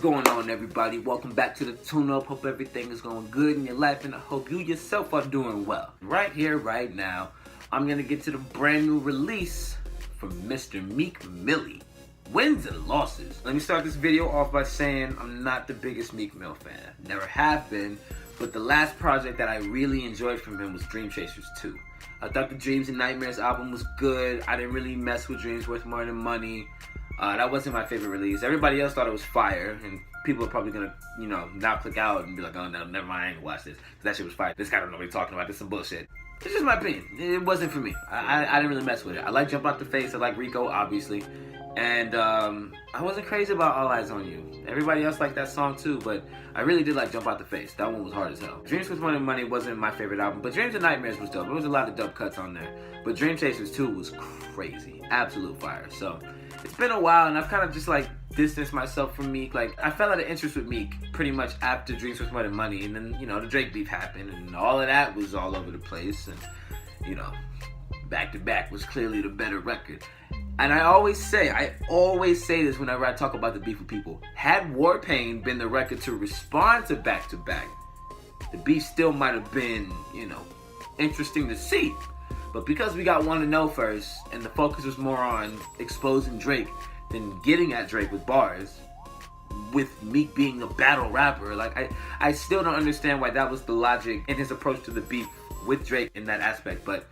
going on, everybody? Welcome back to the tune-up. Hope everything is going good in your life, and I hope you yourself are doing well. Right here, right now, I'm going to get to the brand new release from Mr. Meek Mill, Wins and Losses. Let me start this video off by saying I'm not the biggest Meek Mill fan. Never have been, but the last project that I really enjoyed from him was Dream Chasers 2. I thought the Dreams and Nightmares album was good. I didn't really mess with Dreams Worth More Than Money. That wasn't my favorite release. Everybody else thought it was fire, and people are probably gonna, now click out and be like, oh no, never mind, I ain't gonna watch this. Cause that shit was fire. This guy don't know what he's talking about. This is some bullshit. It's just my opinion. It wasn't for me. I didn't really mess with it. I like Jump Out the Face. I like Rico, obviously. And I wasn't crazy about All Eyes on You. Everybody else liked that song too, but I really did like Jump Out the Face. That one was hard as hell. Dreams Worth More Than Money wasn't my favorite album, but Dreams and Nightmares was dope. There was a lot of dope cuts on there. But Dream Chasers 2 was crazy. Absolute fire. So it's been a while, and I've kind of just like distanced myself from Meek. Like, I fell out of interest with Meek pretty much after Dreams Worth More Than Money, and then, the Drake beef happened, and all of that was all over the place, and, Back to Back was clearly the better record. And I always say this whenever I talk about the beef with people. Had Warpaint been the record to respond to Back to Back, the beef still might have been, interesting to see. But because we got Wanna Know first, and the focus was more on exposing Drake than getting at Drake with bars, with Meek being a battle rapper, like, I still don't understand why that was the logic in his approach to the beef with Drake in that aspect. But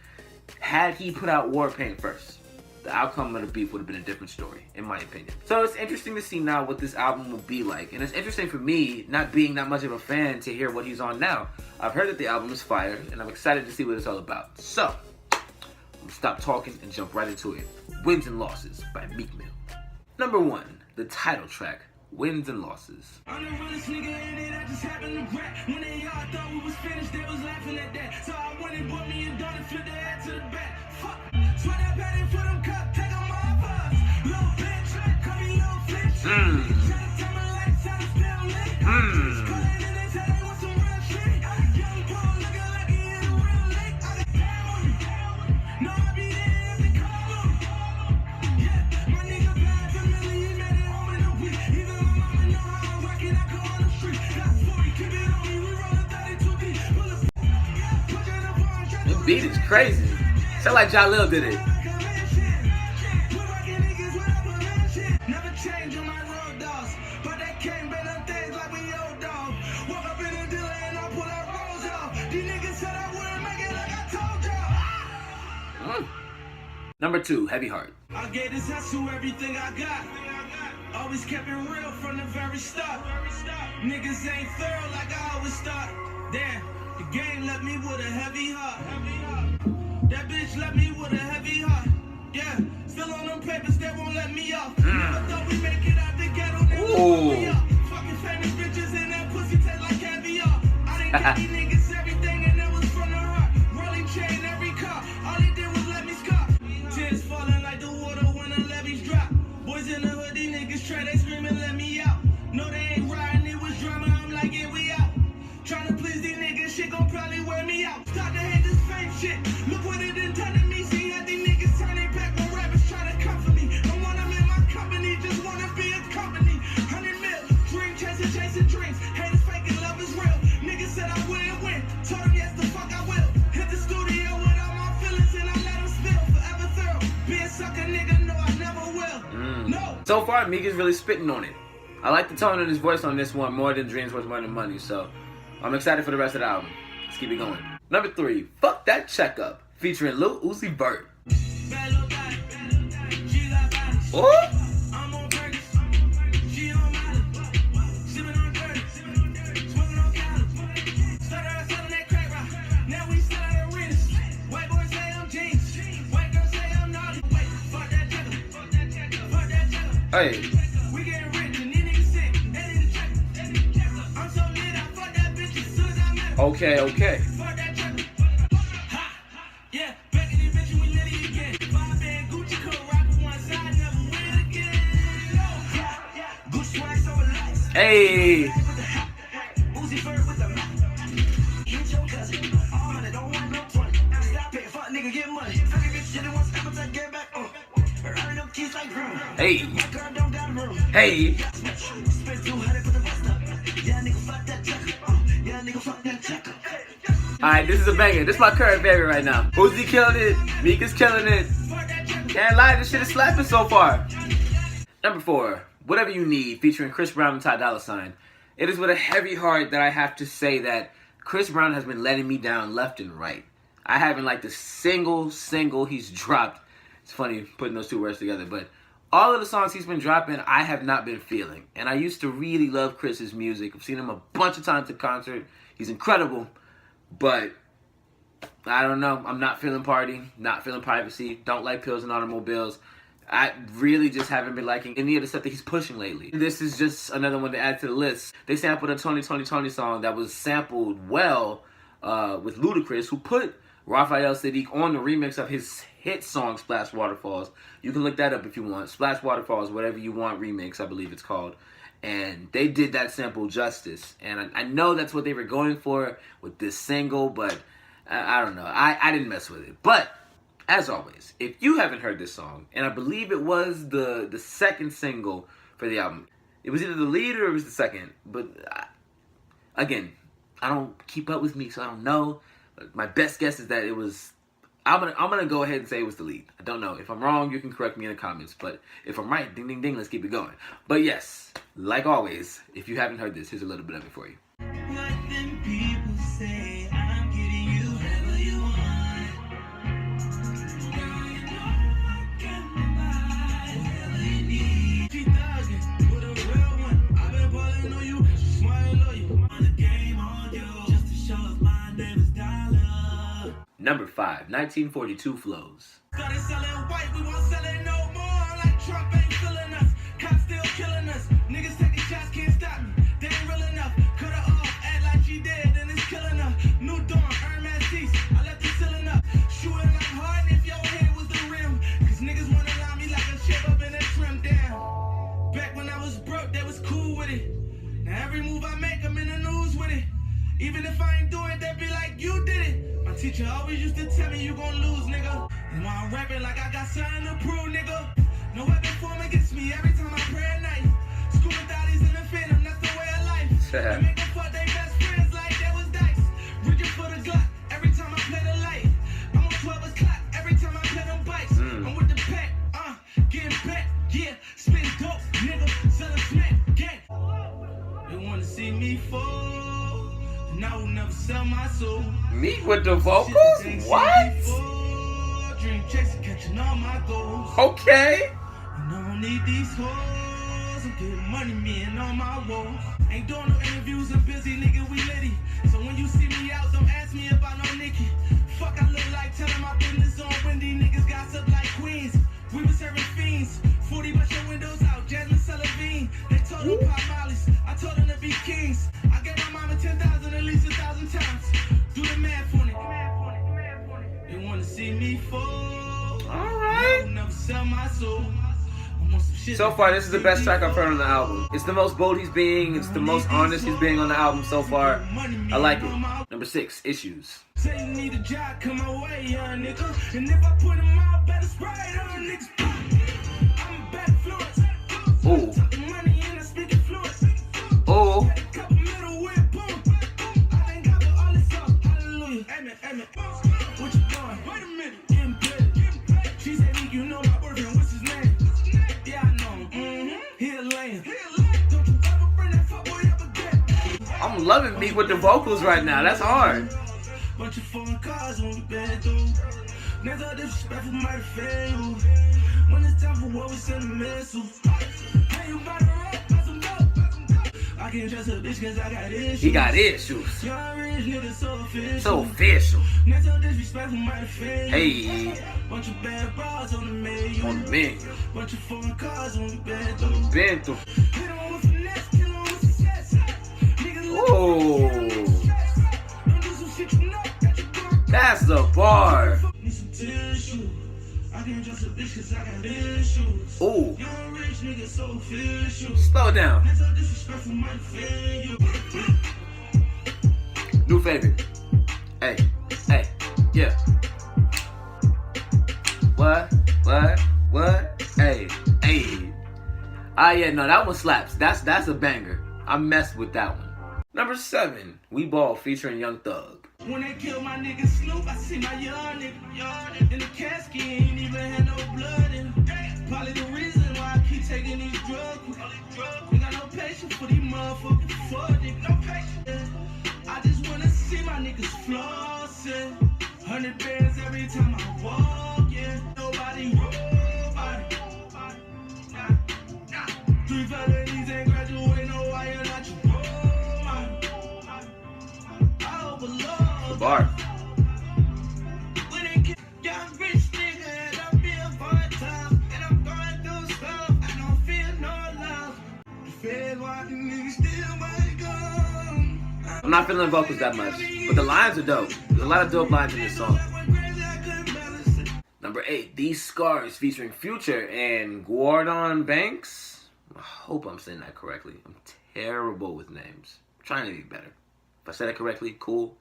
had he put out Warpaint first, the outcome of the beef would have been a different story, in my opinion. So it's interesting to see now what this album will be like. And it's interesting for me, not being that much of a fan, to hear what he's on now. I've heard that the album is fire, and I'm excited to see what it's all about. So stop talking and jump right into it. Wins and Losses by Meek Mill. Number 1, the title track, Wins and Losses. I'm the realest nigga in it, I just happened to crack. When they all thought we was finished, they was laughing at that. So I went and bought me a dog and flipped their head to the back. Fuck, sweat that patty for them cup, take on my buzz. Little bitch, call me little flitch. Try to tell my life, try to spell lit. Beat is crazy. Sound like Jalil did it. Never change on my road dogs, but they came better things like we old dog. Walk up in a dealer and I pull out rolls off. These niggas said I wouldn't make it like I told y'all. Number 2, Heavy Heart. I gave this hustle everything I got. Always kept it real from the very start. Niggas ain't thorough like I always thought. Damn. The game left me with a heavy heart. That bitch left me with a heavy heart. Yeah, still on them papers, they won't let me off. Never thought we make it out the ghetto, they won't let me off. Fucking famous bitches and that pussy taste like caviar. I didn't get these niggas everything and that was from the heart. Rolling chain every car, all they did was let me scar. Tears falling like the water when the levees drop. Boys in the hood, these niggas try, they screaming let me out. No, they ain't riding, it was drama, I'm like, yeah, we out. Trying to please these niggas, shit gon' probably wear me out. Start to hate this fake shit. Look what it done to me. See how these niggas turning back when rappers try to comfort me. Don't want them in my company, just wanna be a company. 100 mil, dream chasing dreams. Haters faking, love is real. Niggas said I wouldn't win. Told them yes, the fuck I will. Hit the studio with all my feelings and I let them spill. Forever thorough. Be a sucker nigga, no, I never will. No. So far, Meek is really spitting on it. I like the tone of his voice on this one more than Dreams Worth More Than Money, so I'm excited for the rest of the album. Let's keep it going. Number 3, Fuck That Checkup, featuring Lil Uzi Vert. Oh! Hey. Okay. Hey. Hey. Hey. Alright, this is a banger. This is my current favorite right now. Uzi killing it. Meek is killing it. Can't lie, this shit is slapping so far. Number 4, Whatever You Need, featuring Chris Brown and Ty Dolla $ign. It is with a heavy heart that I have to say that Chris Brown has been letting me down left and right. I haven't liked a single he's dropped. It's funny putting those two words together, but all of the songs he's been dropping, I have not been feeling. And I used to really love Chris's music. I've seen him a bunch of times at concert. He's incredible, but I don't know. I'm not feeling party, not feeling privacy, don't like pills and automobiles. I really just haven't been liking any of the stuff that he's pushing lately. This is just another one to add to the list. They sampled a 20 song that was sampled well with Ludacris, who put Raphael Sadiq on the remix of his hit song Splash Waterfalls. You can look that up if you want. Splash Waterfalls, Whatever You Want remix, I believe it's called. And they did that sample justice. And I know that's what they were going for with this single, but I don't know. I didn't mess with it. But as always, if you haven't heard this song, and I believe it was the second single for the album. It was either the lead or it was the second. But again, I don't keep up with Meek, so I don't know. My best guess is that it was. I'm gonna go ahead and say it was the lead. I don't know. If I'm wrong, you can correct me in the comments. But if I'm right, ding ding ding, let's keep it going. But yes, like always, if you haven't heard this, here's a little bit of it for you. What them people say, I'm getting you whatever you want. Girl, you know I can provide whatever you need. 3,000 with a real one. I've been balling on you, smile on you. On the game on you, just to show us my name is Dollar. Number 5, 1942 Flows. Started selling white, we won't sell it no more. Like Trump ain't feeling us, cops still killing us. Niggas taking shots, can't stop me. They ain't real enough. Cut her off, act like she dead, then it's killing her. New Dawn, Hermes Cease, I left it sealing up. Shooting like hard if your head was the rim. Cause niggas wanna lie me like a chip up in a trim down. Back when I was broke, they was cool with it. Now every move I make, I'm in the news with it. Even if I ain't do it, they be like, you did it. My teacher always used to tell me you gon' lose, nigga. And while I'm rapping like I got something to prove, nigga. No weapon form against me every time I pray at night. Scuba daddies in the phantom, that's the way of life. They make them fuck their best friends like that was dice. Reaching for the Glock every time I play the light. I'm on 12 o'clock every time I play them bikes. I'm with the pack, getting back, yeah. Spin dope, nigga, selling smack, gang. They wanna see me fall, and I will never sell my soul. Meek with the vocals? What? Dream chasing, catching all my goals. Okay. And I don't need these hoes. I'm getting money, me and all my woes. Ain't doing no interviews, I'm busy, nigga, we litty. So when you see me out, don't ask me about no Nicki. Fuck, I look like telling my business on Wendy. Niggas gossip like queens. We was serving fiends. 40 bust your windows out, Jasmine Sullivan. They told them pop mollies, I told them to be kings. I gave my mama 10,000 at least 1,000 times. Do the math on it. They wanna see me fall. Alright. Never sell my soul. So far, this is the best track I've heard on the album. It's the most bold he's being. It's the most honest he's being on the album so far. I like it. Number 6, Issues. Say you need a job, come my way, young nigga. And if I put him out, better spray it on niggas. I'm a bad influence. Ooh. Money in the speaking fluence. Oh. Couple middle whip, boom. I ain't got all this up. Hallelujah. Amen. What you doing? Wait a minute. Getting paid. She said, you know my boyfriend, what's his name? Yeah, I know him. He a lame. Don't you ever bring that fuckboy up again. I'm loving Meek with the vocals right now. That's hard. Bunch of foreign cars when we been through. Niggas are disrespectful, might fail you. When it's time for war, we send a missile. Hey, you better rap, pass some dope. I can't trust a bitch cause I got issues. He got issues. Young rich niggas so official. So official. Niggas are disrespectful, might fail you. Hey. Bunch of bad bras on the menu. On the menu. Bunch of foreign cars when we been through. Been through. Hit on with finesse, kill on with success. Niggas Ooh. don't do some shit you know that you doing. That's the bar. Need some tissue. I can't trust a bitch cause I got issues. Ooh. Young rich nigga so official. Slow down. Niggas so disrespectful, might fail you. New favorite. Hey. Yeah. What? Hey. Ah, yeah, no, that one slaps. That's a banger. I messed with that one. Number 7, We Ball featuring Young Thug. When they kill my nigga Snoop, I see my young nigga in the casket, ain't even had no blood in him. Probably the reason why I keep taking these drugs. We got no patience for these motherfuckers. Fuck nigga, no patience. I just wanna see my niggas flossing. 100 bands every time I walk, yeah. Nobody robot. Nah. 3 felonies ain't graduate, no why you're not your role model. I overload. Bar. Young rich nigga and I feel for tough. And I'm going through stuff, I don't feel no love. The Fed want the niggas still might go. I'm not feeling the vocals that much, but the lines are dope. There's a lot of dope lines in this song. Number 8, These Scars featuring Future and Gordon Banks. I hope I'm saying that correctly. I'm terrible with names. I'm trying to be better. If I said it correctly, cool.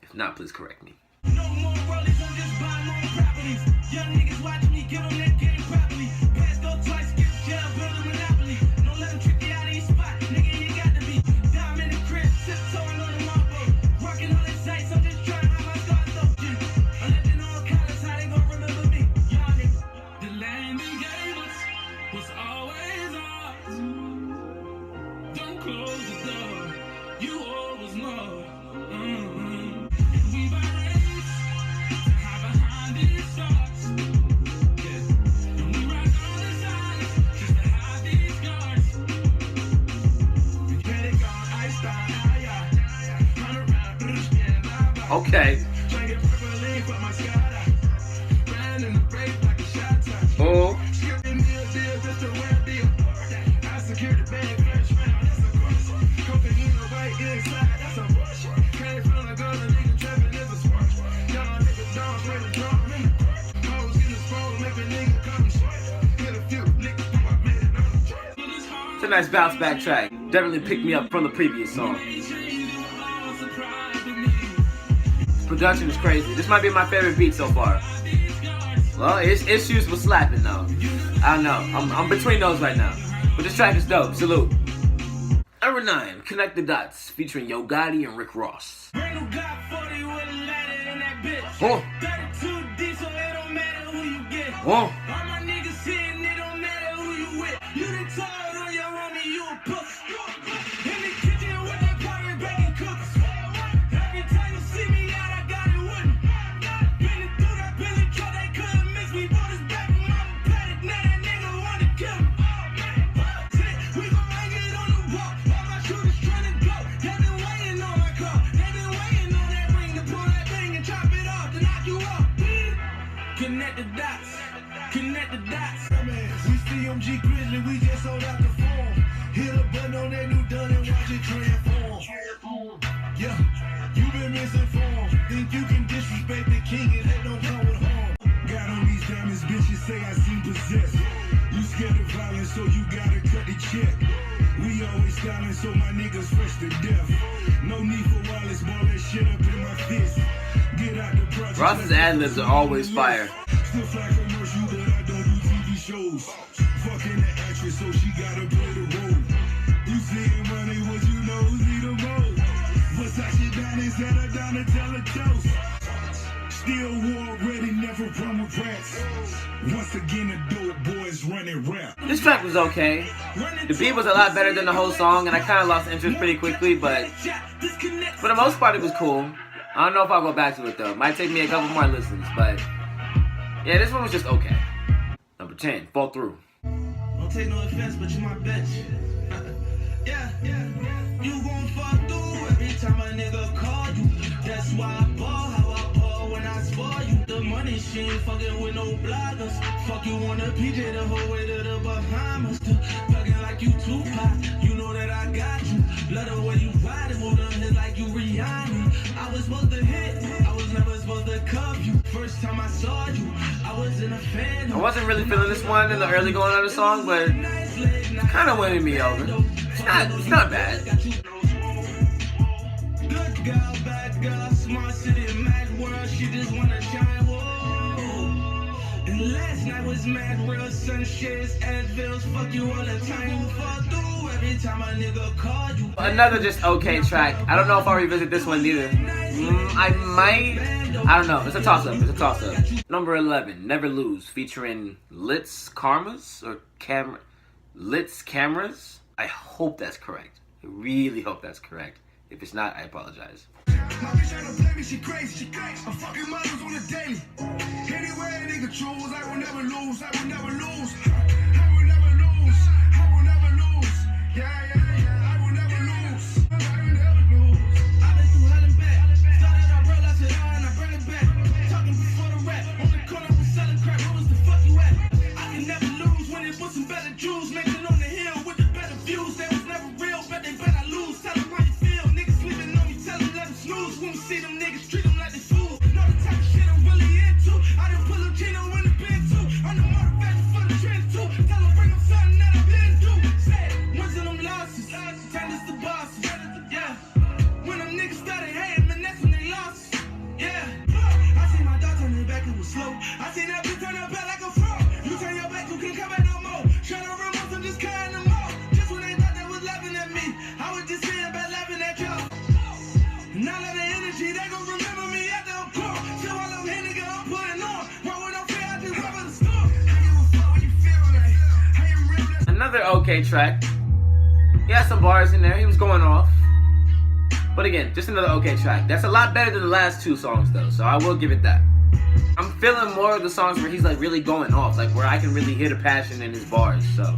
If not, please correct me. No more rollies, I'm just buying more properties. Young niggas watching me, give them that game properly. Pass go twice, get jail, build a monopoly. Don't let them trick you out of your spot, nigga, you got to be. Dime in the crib, tiptoeing on the marble. Rocking all this ice, I'm just trying to have my stars up. I'm letting all colors, how they gon' remember me. Young nigga. The land they gave us was always ours. Don't close the door, you always know. Okay. Oh. It's a nice bounce back track. Definitely picked me up from the previous song. Production is crazy. This might be my favorite beat so far. Well, Issues was slapping though. I don't know. I'm between those right now. But this track is dope. Salute. Number 9, Connect the Dots, featuring Yo Gotti and Rick Ross. Oh. Oh. Connect the dots, connect the dots. We CMG Grizzly, we just sold out the form. Hit a button on that new done and watch it transform. Yeah, you been misinformed. Think you can disrespect the king and that don't come with harm. Got on these diamonds, bitches say I seem possessed. You scared of violence, so you gotta cut the check. We always styling, so my niggas fresh to death. No need for wireless, ball that shit up in my fist. Get out the project. Ross's ad-libs are always fire. Still fly commercial, but I don't do TV shows. Fucking the actress, so she gotta play the role. You seeing money, what you know, see the most. Versace diamonds that are down to tell a toast. Still war ready, never run with rats. Once again, the dope boys running rap. This track was okay. The beat was a lot better than the whole song, and I kind of lost interest pretty quickly, but for the most part, it was cool. I don't know if I'll go back to it, though. Might take me a couple more listens, but yeah, this one was just okay. Number 10, Fall Through. Don't take no offense, but you my bitch. Yeah. You gon' fall through every time a nigga call you. That's why I ball how I ball when I spoil you. The money, she ain't fucking with no bloggers. Fuck you on the PJ the whole way to the Bahamas. Thugging like you Tupac, you know that I got you. Love the way you ride it, move them hips like you Rihanna. I was supposed to hit, I was never supposed to cuff you. First time I saw you, I was in a fan. I wasn't really feeling this one in the early going of the song, but it's kind of winning me over. It's not bad. Good girl, bad girl, smart city, mad world, she just wanna shine, whoa. And Last night was mad real, sunshades, Advils, fuck you all the time. You fall through every time a nigga called you. Another just okay track. I don't know if I'll revisit this one either. I might. I don't know. It's a toss-up. It's a toss-up. Number 11, Never Lose, featuring Litz Cameras. I hope that's correct. I really hope that's correct. If it's not, I apologize. My bitch ain't play me, she crazy. I'm fucking models on the daily. Anywhere a nigga choose, I will never lose. I will never lose. I will never lose. I will never lose. Yeah. I will never lose. I will never lose. I've been through hell and back. Started out real, I said and I bring it back. Talking before the rap. On the corner, we selling crap. Where was the fuck you at? I can never lose when it was some better Jews. Making on the hill with the better views. They was never real, but they bet I lose. Tell them how you feel. Niggas sleeping on me, tell them let them snooze. When we see them niggas, treat them like they fools. Know the type of shit I'm really into. I done put Lucino in the bin too. I'm the motivator for the trend too. Tell them bring them something that I've been through. Say, wins and them losses. Turn this to bosses. Yeah. When them niggas started hating, man, that's when they lost. Yeah. I seen my dog turn their back, it was slow. I seen that bitch turn her back like a frog. You turn your back, you can't come back no more. Tryna remove them, just carrying them all. Just when they thought they was laughing at me, I was just sitting back laughing at y'all. And all of the energy, they gon' remember me at the core. So while I'm here, nigga, I'm putting on. Roll with no fear, I just rub at the store. I give a fuck what you feel like. I am real. Another okay track. He had some bars in there. He was going off. But again, just another okay track. That's a lot better than the last two songs, though. So I will give it that. I'm feeling more of the songs where he's like really going off, like where I can really hear the passion in his bars. So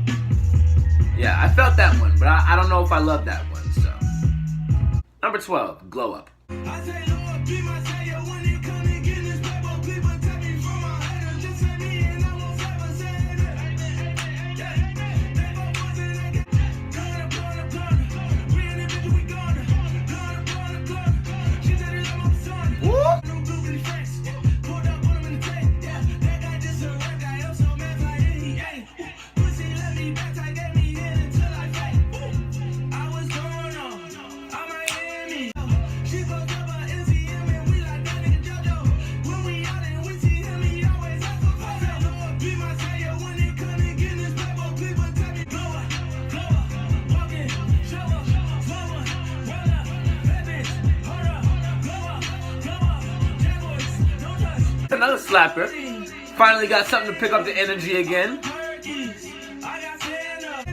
yeah, I felt that one, but I don't know if I love that one. So number 12, Glow Up. I say, Lord, be my savior when it come and get this paper. People tell me from my haters, just say me and I won't ever say it. Yeah, they gon' buzz it and get gonna. We in the bitch, we gonna. She said it like my son. No blue in the face. Pulled up on him in the tape. Yeah, that guy just a rap guy. I'm so mad like hey. Pussy let me back, I gave me in until I fake. I was going on. I'm Miami. She fucked up her MCM and we like that nigga JoJo. When we out and we see him, he always ask for photos. Lord, be my savior when it come and get this paper. People tell me blow up, walking, show up, slow up, roll up, bad bitch, hold up, blow up, bad boys, don't touch. Another slapper. Finally got something to pick up the energy again. I got stand up.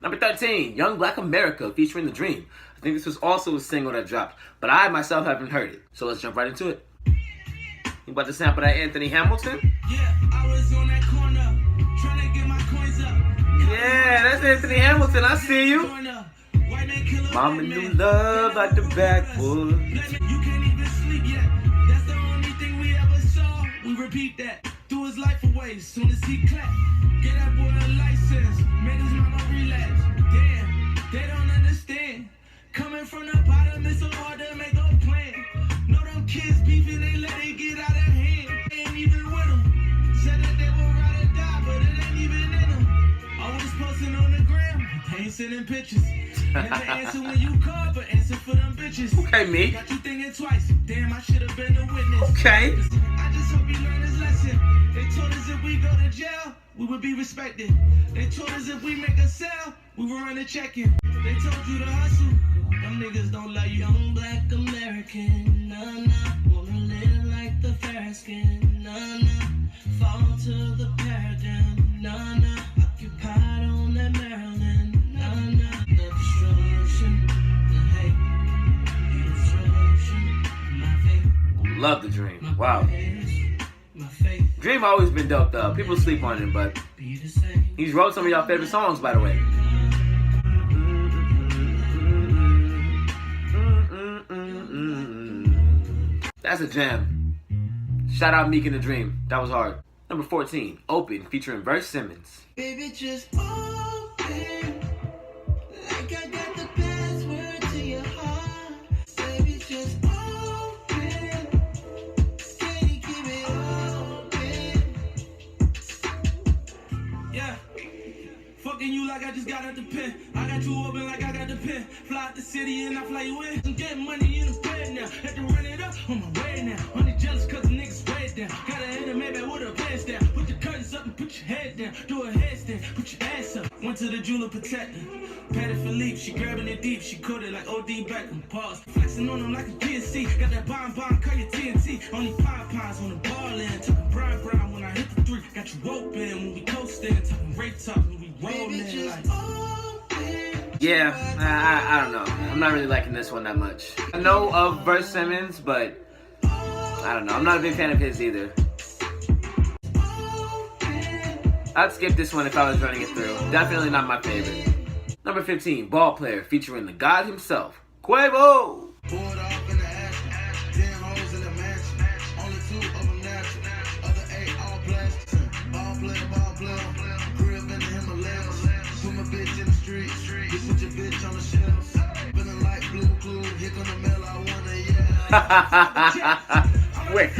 Number 13, Young Black America featuring The Dream. I think this was also a single that dropped, but I myself haven't heard it. So let's jump right into it. You about to sample that Anthony Hamilton? Yeah, I was on that corner trying to get my coins up. Yeah, that's Anthony Hamilton. I see you. White man killer, Mama white knew man. love like the backwoods. You can't even sleep yet. That's the only thing we ever saw. We repeat that. Threw his life away soon as he clapped. Get that boy a license. Made his mama relapse. Damn, they don't understand. Coming from the bottom, it's so hard to make a plan. Know them kids beefing, they let it get out of hand. They ain't even with them. Said that they would ride or die, but it ain't even in them. Always posting on the gram, they ain't sending pictures. Never answer when you call, but answer for them bitches. Okay, Meek. Got you thinking twice. Damn, I should have been a witness. Okay. I just hope you learn this lesson. They told us if we go to jail, we would be respected. They told us if we make a sale, we will run a check-in. They told you to hustle. Them niggas don't love you. Young Black American, nah. Wanna live like the fair skin, nah. Fall to the paradigm, nah. Occupied on that Maryland, nah. The destruction, the hate, the destruction, my faith. Love The Dream. Wow. My faith. Dream always been dope though. People sleep on him, but Be the same. he's wrote some of y'all favorite songs, by the way. That's a jam. Shout out Meek and The Dream. That was hard. Number 14, Open, featuring Verse Simmons. Baby, just open. Like I got the password to your heart. Baby, just open. Can you keep it open? Yeah. Fucking you like I just got out the pen. I got you open like I got the pen. Fly out the city and I fly you in. I'm getting money in the went to the jeweler protector. Patted Philippe, she grabbing it deep, she caught it like OD Beckham. Pause. Flexing on them like a GNC. Got that bomb, call your TNT. Only Popeyes on the ball end. Talking brown when I hit the three. Got you open when we coasting. Talking rape talk when we rolling. Like, yeah, I don't know. I'm not really liking this one that much. I know of Verse Simmons, but I don't know. I'm not a big fan of his either. I'd skip this one if I was running it through. Definitely not my favorite. Number 15, Ball Player, featuring the God himself, Quavo. Poured off in the ash, 10 hoes in the mansion. Only 2 of them natural. Other 8 all plastic. Ball player. Crib in the Himalayas. Put my bitch in the street. Just put your bitch on the shelves. Feeling like blue clue. Here come the mail, I wanna, yeah. Wait.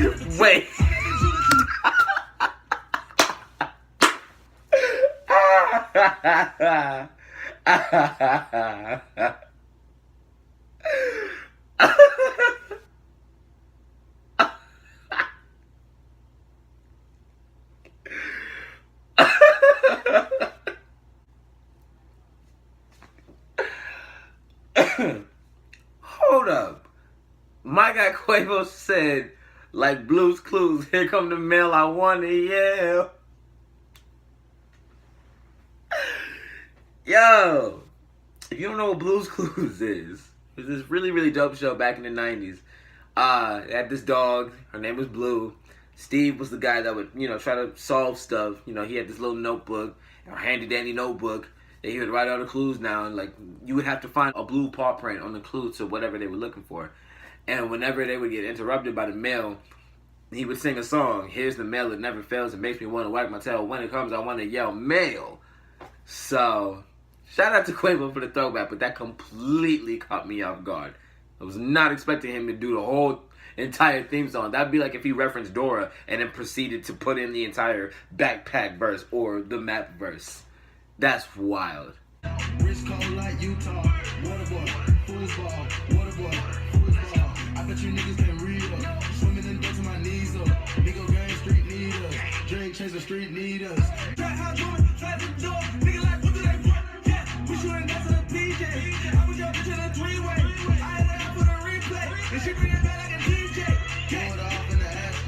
Hold up. My guy Quavo said, like Blue's Clues, here come the mail, I wanna yell. Yo, if you don't know what Blue's Clues is, it was this really, really dope show back in the 90s. It had this dog, her name was Blue. Steve was the guy that would, try to solve stuff. He had this little notebook, or handy dandy notebook, that he would write all the clues down. And, like, you would have to find a blue paw print on the clue to whatever they were looking for. And whenever they would get interrupted by the mail, he would sing a song. Here's the mail, it never fails. It makes me want to wag my tail. When it comes, I want to yell, mail. So, shout out to Quavo for the throwback, but that completely caught me off guard. I was not expecting him to do the whole entire theme song. That'd be like if he referenced Dora and then proceeded to put in the entire backpack verse or the map verse. That's wild. Wrist cold like Utah. Waterboy, foosball, waterboy, foosball. I bet you niggas can't read up. Swimming in dirt to my knees up. Nigga gang street need us. Drink chase the street need us. Track how doing, flat the door. Nigga like what do they want? Yeah, we shooting guys in the PJ. I put your bitch in a three-way. I had it out for the replay. And she bring it back like a DJ. Poured off in the ash,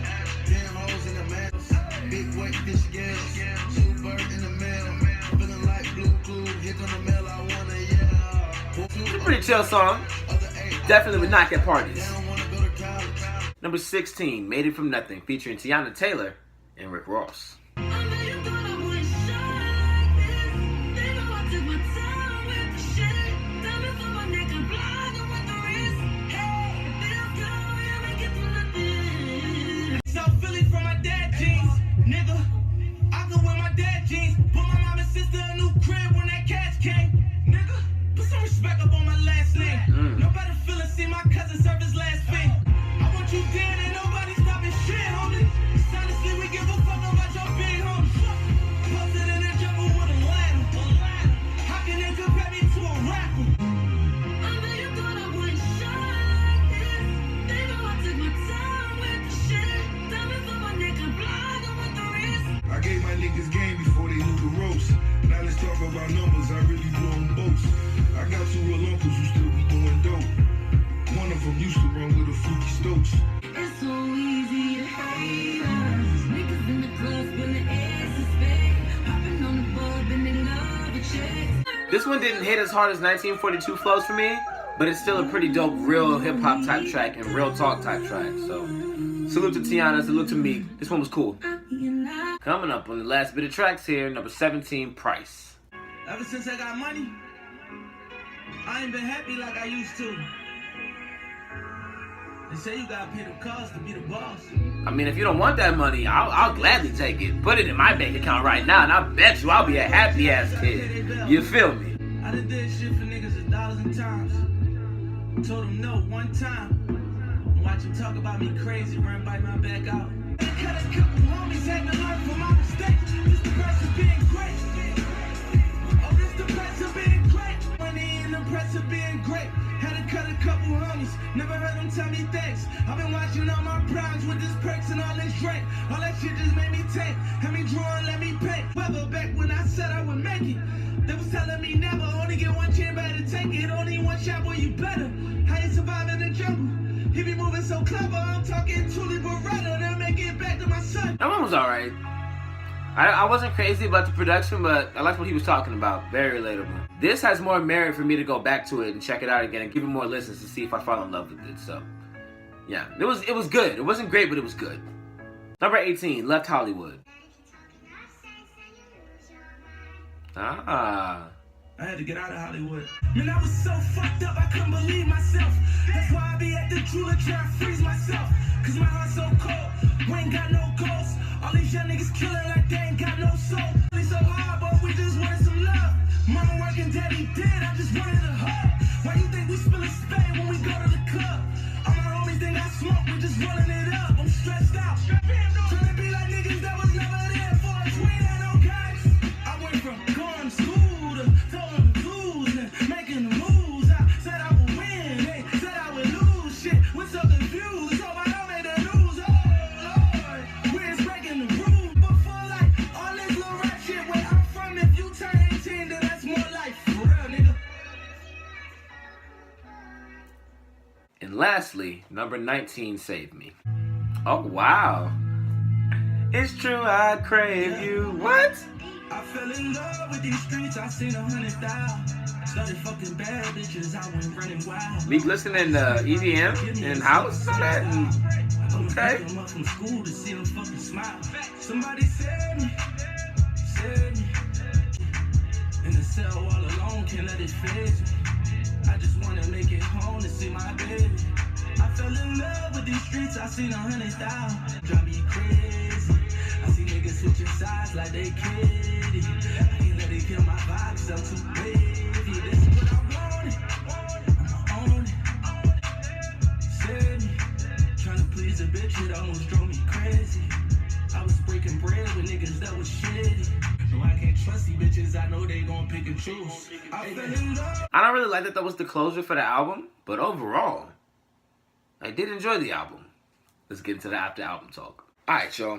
10 hoes in the mails. Big weight fish scales. Two bird in the mail. Feeling like blue clue. Here come the mail, I wanna yell. It's a pretty chill song. Definitely would knock at parties. Number 16, Made It From Nothing, featuring Tiana Taylor and Rick Ross. About numbers, I really do them both. I got 2 real uncles who still be doing dope. One of them used to run with a Fluky Stokes. It's so easy to hate us. Niggas in the clubs when the ass is fake. Hopping on the bub and they love a chick. This one didn't hit as hard as 1942 Flows for me, but it's still a pretty dope, real hip-hop type track and real talk type track. So, salute to Tiana, salute to Meek. This one was cool. Coming up on the last bit of tracks here, number 17, Price. Ever since I got money, I ain't been happy like I used to. They say you gotta pay the cost to be the boss. I mean, if you don't want that money, I'll gladly take it. Put it in my bank account right now, and I bet you I'll be a happy-ass kid. You feel me? I done did shit for niggas 1,000 times. Told them no one time. Watch them talk about me crazy, run by my back out. Cut a couple homies, had to learn from my mistakes. This the price of being great. Of being great, had to cut a couple homies, never heard them tell me thanks. I've been watching all my primes with this perks and all this drink. All that shit just made me take, had me draw and let me paint. Weather back when I said I would make it. They was telling me never, only get one chance, better take it. Only one shot, boy, you better. How you survive in the jungle? He be moving so clever, I'm talking Tully Beretta. Then make it back to my son. That one was alright. I wasn't crazy about the production, but I liked what he was talking about. Very relatable. This has more merit for me to go back to it and check it out again and give it more listens to see if I fall in love with it. So, yeah, it was good. It wasn't great, but it was good. Number 18, Left Hollywood. Ah. I had to get out of Hollywood. Man, I was so fucked up, I couldn't believe myself. That's why I be at the jeweler trying to freeze myself. Cause my heart's so cold, we ain't got no ghosts. All these young niggas killing like they ain't got no soul. It's so hard, but we just wanted some love. Mama working, daddy dead, I just wanted a hug. Why you think we spillin' spade when we go to the club? All my homies think I smoke, we just rolling it up. I'm stressed out, trying to be like niggas that was never there for us. We ain't had no guys. I went from going to school to throwing the tools and making the moves. I said I would win, they said I would lose. Shit, we're so confused. Hope I don't make the news. Oh Lord, we're just breaking the rules. But for like all this little rap shit, where I'm from, if you turn 18, then that's more life. For real, nigga. And lastly, number 19, Save Me. Oh, wow. It's true, I crave you. What? I fell in love with these streets, I seen 100,000. Started fucking bad bitches, I went running wild. Meek listening to EDM in house and all that. And, okay. I'm up from school to see them fucking smile. Somebody save me. In the cell all alone, can't let it phase me. I just wanna make it home to see my baby. I fell in love with these streets, I seen 100,000. Drive me crazy. I see niggas switching sides like they kiddie. I can't let it kill my vibe, cause I'm too wavy. This is what I wanted, I'ma own it. Save me. Tryna please a bitch, it almost drove me crazy. I was breaking bread with niggas that was shitty. No, I can't trust these bitches, I know they gon' pick and choose. I fell in love. I don't really like that was the closer for the album, but overall, I did enjoy the album. Let's get into the after album talk. Alright, y'all.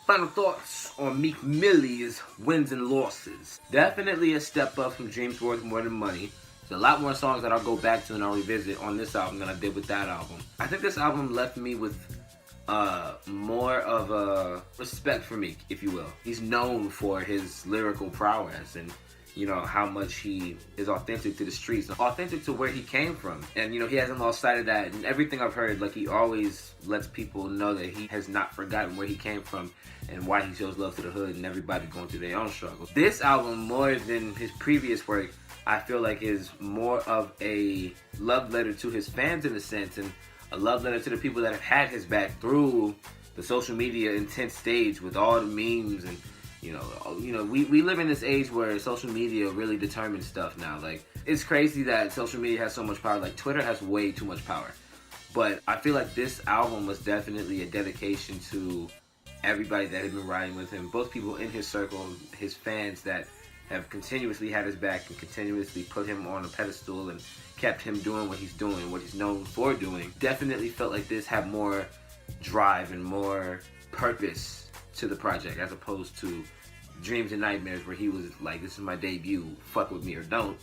Final thoughts on Meek Mill's wins and losses. Definitely a step up from Dreams Worth More Than Money. There's a lot more songs that I'll go back to and I'll revisit on this album than I did with that album. I think this album left me with more of a respect for Meek, if you will. He's known for his lyrical prowess and, you know, how much he is authentic to the streets, authentic to where he came from. And, you know, he hasn't lost sight of that. And everything I've heard, like, he always lets people know that he has not forgotten where he came from and why he shows love to the hood and everybody going through their own struggles. This album, more than his previous work, I feel like is more of a love letter to his fans in a sense, and a love letter to the people that have had his back through the social media intense stage with all the memes and, you know, we live in this age where social media really determines stuff now. Like, it's crazy that social media has so much power. Like, Twitter has way too much power. But I feel like this album was definitely a dedication to everybody that had been riding with him, both people in his circle, his fans that have continuously had his back and continuously put him on a pedestal and kept him doing what he's doing, what he's known for doing. Definitely felt like this had more drive and more purpose to the project as opposed to Dreams and Nightmares, where he was like, this is my debut, fuck with me or don't.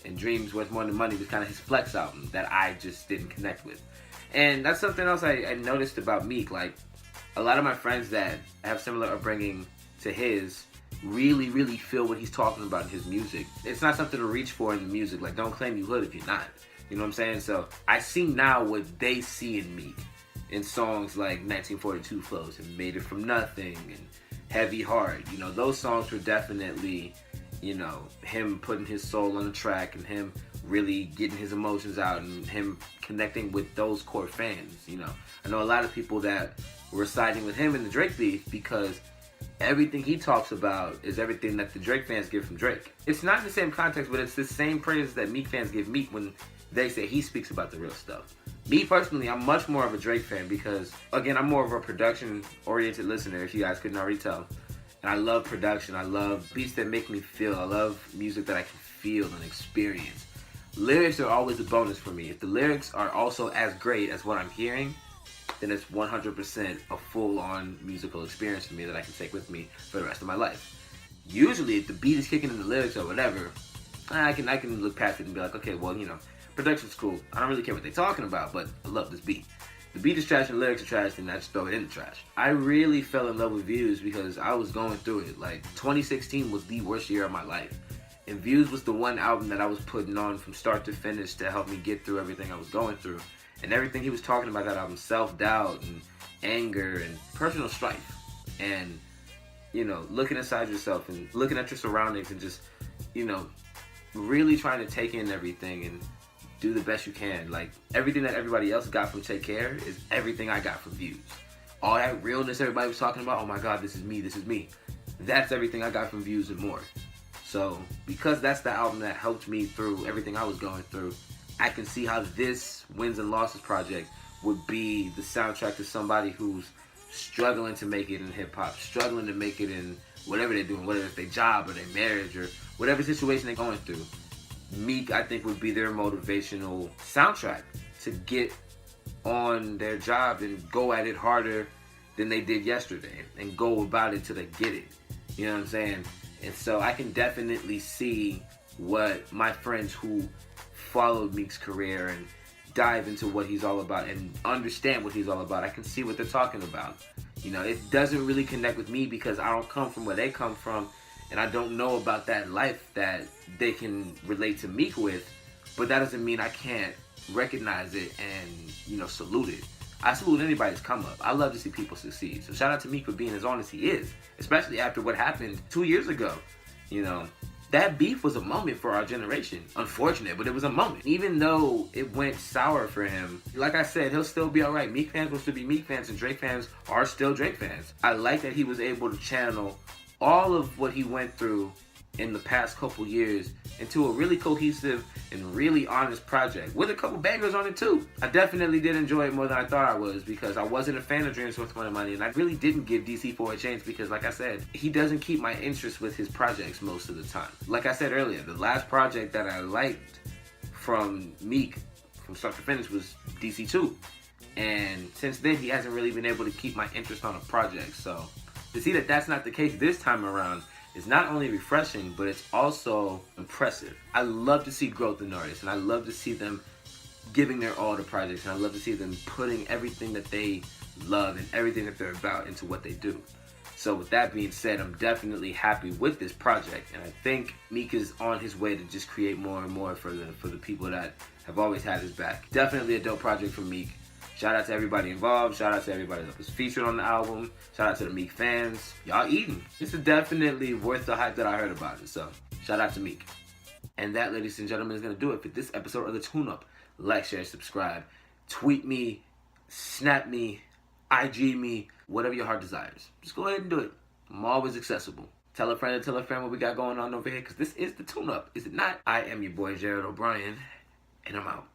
And Dreams Worth More Than Money was kind of his flex album that I just didn't connect with. And that's something else I noticed about Meek. Like, a lot of my friends that have similar upbringing to his really, really feel what he's talking about in his music. It's not something to reach for in the music. Like, don't claim you hood if you're not. You know what I'm saying? So I see now what they see in Meek in songs like 1942 Flows and Made It From Nothing and Heavy Heart. You know, those songs were definitely, you know, him putting his soul on the track and him really getting his emotions out and him connecting with those core fans. You know, I know a lot of people that were siding with him in the Drake beef because everything he talks about is everything that the Drake fans give from Drake. It's not in the same context, but it's the same praise that Meek fans give Meek when they say he speaks about the real stuff. Me personally, I'm much more of a Drake fan because, again, I'm more of a production-oriented listener, if you guys couldn't already tell. And I love production. I love beats that make me feel. I love music that I can feel and experience. Lyrics are always a bonus for me. If the lyrics are also as great as what I'm hearing, then it's 100% a full-on musical experience for me that I can take with me for the rest of my life. usually if the beat is kicking in the lyrics or whatever, I can look past it and be like, okay, well, production's cool. I don't really care what they're talking about, but I love this beat. The beat is trash and the lyrics are trash, then I just throw it in the trash. I really fell in love with Views because I was going through it. Like, 2016 was the worst year of my life. And Views was the one album that I was putting on from start to finish to help me get through everything I was going through. And everything he was talking about that album, self-doubt and anger and personal strife. And, looking inside yourself and looking at your surroundings and just, really trying to take in everything and do the best you can. Like, everything that everybody else got from Take Care is everything I got from Views. All that realness everybody was talking about, oh my God, this is me. That's everything I got from Views and more. So, because that's the album that helped me through everything I was going through, I can see how this Wins and Losses project would be the soundtrack to somebody who's struggling to make it in hip-hop, struggling to make it in whatever they're doing, whether it's their job or their marriage or whatever situation they're going through. Meek, I think, would be their motivational soundtrack to get on their job and go at it harder than they did yesterday and go about it till they get it. You know what I'm saying? And so I can definitely see what my friends who followed Meek's career and dive into what he's all about and understand what he's all about. I can see what they're talking about. It doesn't really connect with me because I don't come from where they come from and I don't know about that life that they can relate to Meek with, but that doesn't mean I can't recognize it and, salute it. I salute anybody's come up. I love to see people succeed. So shout out to Meek for being as honest as he is, especially after what happened 2 years ago. That beef was a moment for our generation. Unfortunate, but it was a moment. Even though it went sour for him, like I said, he'll still be all right. Meek fans will still be Meek fans, and Drake fans are still Drake fans. I like that he was able to channel all of what he went through in the past couple years into a really cohesive and really honest project with a couple bangers on it too. I definitely did enjoy it more than I thought I was because I wasn't a fan of Dreams Worth Money Money, and I really didn't give DC4 a chance because, like I said, he doesn't keep my interest with his projects most of the time. Like I said earlier, the last project that I liked from Meek from start to finish was DC2, and since then he hasn't really been able to keep my interest on a project. So to see that that's not the case this time around is not only refreshing, but it's also impressive. I love to see growth in artists, and I love to see them giving their all to projects, and I love to see them putting everything that they love and everything that they're about into what they do. So with that being said, I'm definitely happy with this project, and I think Meek is on his way to just create more and more for the people that have always had his back. Definitely a dope project from Meek. Shout out to everybody involved. Shout out to everybody that was featured on the album. Shout out to the Meek fans. Y'all eating. This is definitely worth the hype that I heard about it. So, shout out to Meek. And that, ladies and gentlemen, is going to do it for this episode of The Tune Up. Like, share, subscribe. Tweet me. Snap me. IG me. Whatever your heart desires. Just go ahead and do it. I'm always accessible. Tell a friend what we got going on over here, because this is The Tune Up. Is it not? I am your boy, Jared O'Brien. And I'm out.